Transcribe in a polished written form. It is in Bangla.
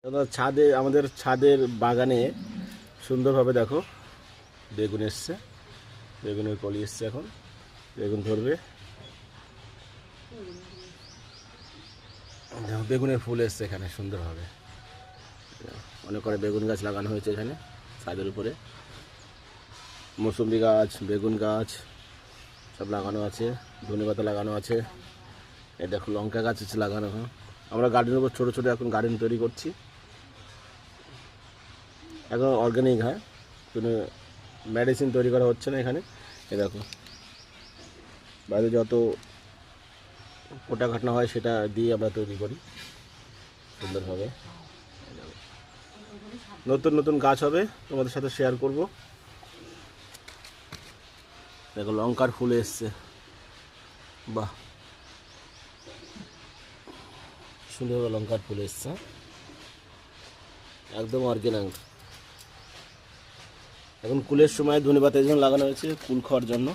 ছাদে আমাদের ছাদের বাগানে সুন্দরভাবে দেখো বেগুন এসছে, বেগুনের কলি এসছে, এখন বেগুন ধরবে। বেগুনের ফুল এসছে এখানে সুন্দরভাবে, অনেক করে বেগুন গাছ লাগানো হয়েছে এখানে ছাদের উপরে। মৌসুমি গাছ, বেগুন গাছ সব লাগানো আছে, ধনেপাতা লাগানো আছে, এটা দেখো লঙ্কা গাছ আছে লাগানো। আমরা গার্ডেনের উপর ছোটো ছোটো এখন গার্ডেন তৈরি করছি, এখন অর্গানিক, হ্যাঁ, কোনো মেডিসিন তৈরি করা হচ্ছে না এখানে। এ দেখো বাইরে যত কোটা ঘাটনা হয় সেটা দিয়ে আমরা তৈরি করি সুন্দরভাবে। নতুন নতুন গাছ হবে, তোমাদের সাথে শেয়ার করব। দেখো লঙ্কার ফুল এসছে, বাহ, সুন্দরভাবে লঙ্কার ফুল এসছে, একদম অর্গানিক। এখন কুলের সময় ধনেপাতা এই জন্য লাগানো হয়েছে, কুল খাওয়ার জন্য।